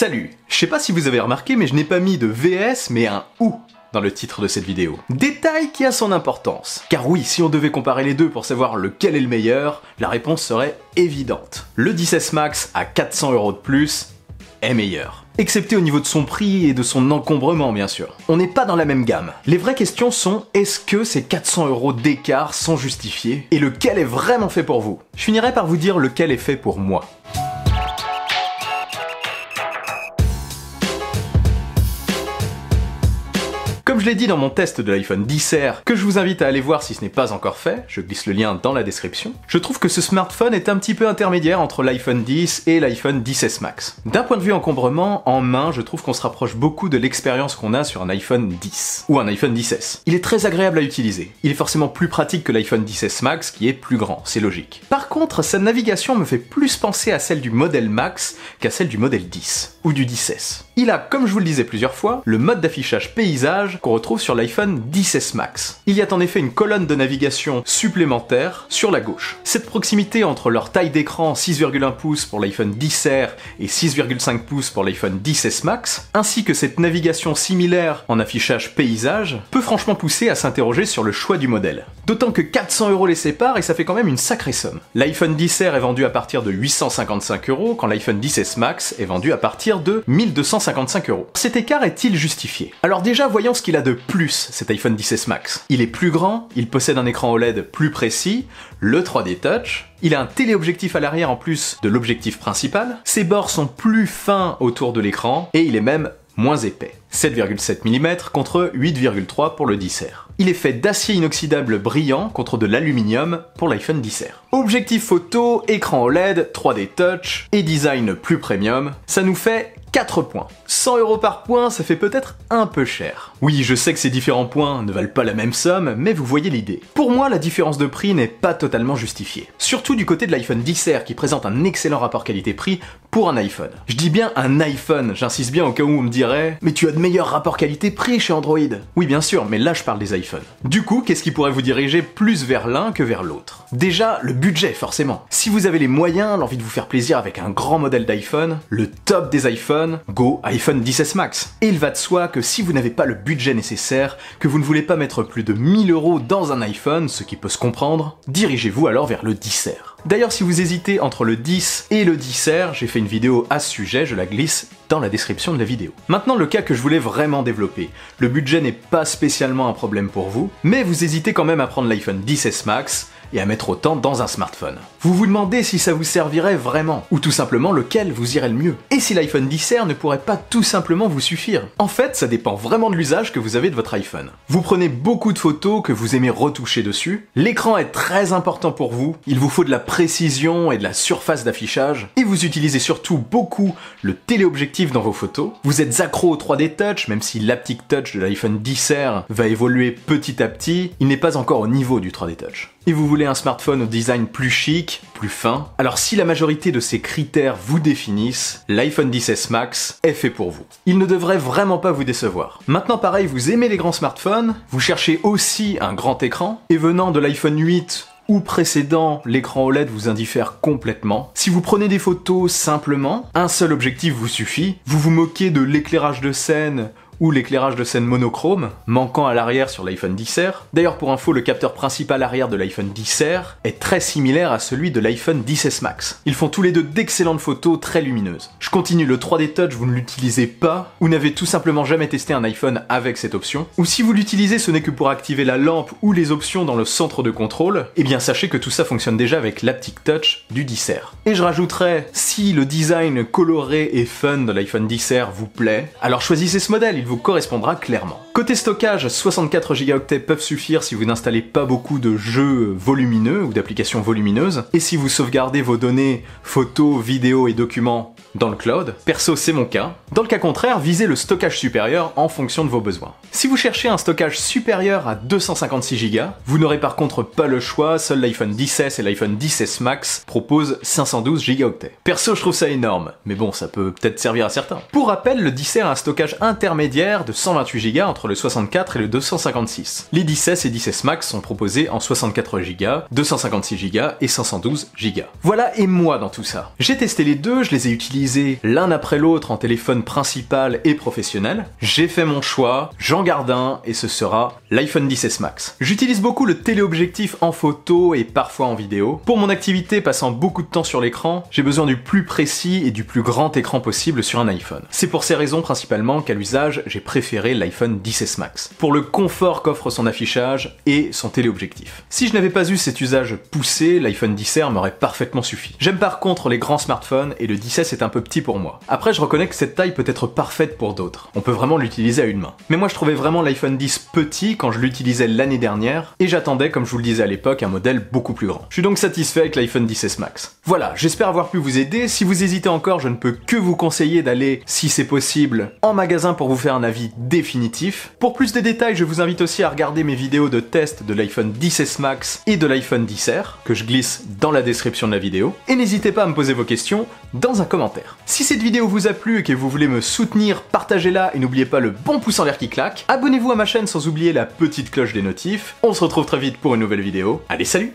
Salut! Je sais pas si vous avez remarqué, mais je n'ai pas mis de VS, mais un OU dans le titre de cette vidéo. Détail qui a son importance. Car oui, si on devait comparer les deux pour savoir lequel est le meilleur, la réponse serait évidente. Le 10S Max à 400 € de plus est meilleur. Excepté au niveau de son prix et de son encombrement, bien sûr. On n'est pas dans la même gamme. Les vraies questions sont, est-ce que ces 400 € d'écart sont justifiés? Et lequel est vraiment fait pour vous? Je finirai par vous dire lequel est fait pour moi. Comme je l'ai dit dans mon test de l'iPhone XR, que je vous invite à aller voir si ce n'est pas encore fait, je glisse le lien dans la description, je trouve que ce smartphone est un petit peu intermédiaire entre l'iPhone X et l'iPhone XS Max. D'un point de vue encombrement, en main, je trouve qu'on se rapproche beaucoup de l'expérience qu'on a sur un iPhone X ou un iPhone XS. Il est très agréable à utiliser. Il est forcément plus pratique que l'iPhone XS Max qui est plus grand, c'est logique. Par contre, sa navigation me fait plus penser à celle du modèle Max qu'à celle du modèle 10 ou du 10S. Il a, comme je vous le disais plusieurs fois, le mode d'affichage paysage qu'on retrouve sur l'iPhone XS Max. Il y a en effet une colonne de navigation supplémentaire sur la gauche. Cette proximité entre leur taille d'écran 6,1 pouces pour l'iPhone XR et 6,5 pouces pour l'iPhone XS Max, ainsi que cette navigation similaire en affichage paysage, peut franchement pousser à s'interroger sur le choix du modèle. D'autant que 400 € les séparent et ça fait quand même une sacrée somme. L'iPhone XR est vendu à partir de 855 € quand l'iPhone XS Max est vendu à partir de 1255 €. Cet écart est-il justifié? Alors déjà, voyons ce qu'il a de plus, cet iPhone XS Max. Il est plus grand, il possède un écran OLED plus précis, le 3D Touch, il a un téléobjectif à l'arrière en plus de l'objectif principal, ses bords sont plus fins autour de l'écran, et il est même moins épais. 7,7 mm contre 8,3 pour le XR. Il est fait d'acier inoxydable brillant contre de l'aluminium pour l'iPhone XR. Objectif photo, écran OLED, 3D Touch et design plus premium, ça nous fait 4 points. 100 € par point, ça fait peut-être un peu cher. Oui, je sais que ces différents points ne valent pas la même somme, mais vous voyez l'idée. Pour moi, la différence de prix n'est pas totalement justifiée. Surtout du côté de l'iPhone XR qui présente un excellent rapport qualité-prix pour un iPhone. Je dis bien un iPhone, j'insiste bien au cas où on me dirait « Mais tu as de meilleurs rapports qualité-prix chez Android ». Oui bien sûr, mais là je parle des iPhones. Du coup, qu'est-ce qui pourrait vous diriger plus vers l'un que vers l'autre? Déjà, le budget forcément. Si vous avez les moyens, l'envie de vous faire plaisir avec un grand modèle d'iPhone, le top des iPhones, go iPhone XS Max. Et il va de soi que si vous n'avez pas le budget nécessaire, que vous ne voulez pas mettre plus de 1000 € dans un iPhone, ce qui peut se comprendre, dirigez-vous alors vers le XR. D'ailleurs, si vous hésitez entre le 10 et le XR, j'ai fait une vidéo à ce sujet, je la glisse dans la description de la vidéo. Maintenant, le cas que je voulais vraiment développer. Le budget n'est pas spécialement un problème pour vous, mais vous hésitez quand même à prendre l'iPhone XS Max et à mettre autant dans un smartphone. Vous vous demandez si ça vous servirait vraiment, ou tout simplement lequel vous irait le mieux. Et si l'iPhone XR ne pourrait pas tout simplement vous suffire. En fait, ça dépend vraiment de l'usage que vous avez de votre iPhone. Vous prenez beaucoup de photos que vous aimez retoucher dessus, l'écran est très important pour vous, il vous faut de la précision et de la surface d'affichage, et vous utilisez surtout beaucoup le téléobjectif dans vos photos. Vous êtes accro au 3D Touch, même si l'Haptic Touch de l'iPhone XR va évoluer petit à petit, il n'est pas encore au niveau du 3D Touch. Et vous voulez un smartphone au design plus chic, plus fin, alors si la majorité de ces critères vous définissent, l'iPhone XS Max est fait pour vous. Il ne devrait vraiment pas vous décevoir. Maintenant pareil, vous aimez les grands smartphones, vous cherchez aussi un grand écran, et venant de l'iPhone 8 ou précédent, l'écran OLED vous indiffère complètement. Si vous prenez des photos simplement, un seul objectif vous suffit, vous vous moquez de l'éclairage de scène ou l'éclairage de scène monochrome, manquant à l'arrière sur l'iPhone XR. D'ailleurs, pour info, le capteur principal arrière de l'iPhone XR est très similaire à celui de l'iPhone XS Max. Ils font tous les deux d'excellentes photos très lumineuses. Je continue, le 3D Touch, vous ne l'utilisez pas, ou n'avez tout simplement jamais testé un iPhone avec cette option, ou si vous l'utilisez, ce n'est que pour activer la lampe ou les options dans le centre de contrôle, eh bien sachez que tout ça fonctionne déjà avec l'Haptic Touch du XR. Et je rajouterais, si le design coloré et fun de l'iPhone XR vous plaît, alors choisissez ce modèle, il vous correspondra clairement. Côté stockage, 64 Go peuvent suffire si vous n'installez pas beaucoup de jeux volumineux ou d'applications volumineuses, et si vous sauvegardez vos données, photos, vidéos et documents dans le cloud. Perso, c'est mon cas. Dans le cas contraire, visez le stockage supérieur en fonction de vos besoins. Si vous cherchez un stockage supérieur à 256 Go, vous n'aurez par contre pas le choix, seul l'iPhone XS et l'iPhone XS Max proposent 512 Go. Perso, je trouve ça énorme, mais bon, ça peut peut-être servir à certains. Pour rappel, le XR a un stockage intermédiaire de 128 Go entre le 64 et le 256. Les 10S et 10S Max sont proposés en 64 Go, 256 Go et 512 Go. Voilà, et moi dans tout ça. J'ai testé les deux, je les ai utilisés utiliser l'un après l'autre en téléphone principal et professionnel. J'ai fait mon choix, j'en garde un et ce sera l'iPhone XS Max. J'utilise beaucoup le téléobjectif en photo et parfois en vidéo. Pour mon activité passant beaucoup de temps sur l'écran, j'ai besoin du plus précis et du plus grand écran possible sur un iPhone. C'est pour ces raisons principalement qu'à l'usage, j'ai préféré l'iPhone XS Max. Pour le confort qu'offre son affichage et son téléobjectif. Si je n'avais pas eu cet usage poussé, l'iPhone XR m'aurait parfaitement suffi. J'aime par contre les grands smartphones et le XS est un peu petit pour moi. Après, je reconnais que cette taille peut être parfaite pour d'autres. On peut vraiment l'utiliser à une main. Mais moi je trouvais vraiment l'iPhone X petit quand je l'utilisais l'année dernière et j'attendais, comme je vous le disais à l'époque, un modèle beaucoup plus grand. Je suis donc satisfait avec l'iPhone XS Max. Voilà, j'espère avoir pu vous aider. Si vous hésitez encore, je ne peux que vous conseiller d'aller, si c'est possible, en magasin pour vous faire un avis définitif. Pour plus de détails, je vous invite aussi à regarder mes vidéos de test de l'iPhone XS Max et de l'iPhone XR, que je glisse dans la description de la vidéo. Et n'hésitez pas à me poser vos questions dans un commentaire. Si cette vidéo vous a plu et que vous voulez me soutenir, partagez-la et n'oubliez pas le bon pouce en l'air qui claque. Abonnez-vous à ma chaîne sans oublier la petite cloche des notifs. On se retrouve très vite pour une nouvelle vidéo. Allez, salut!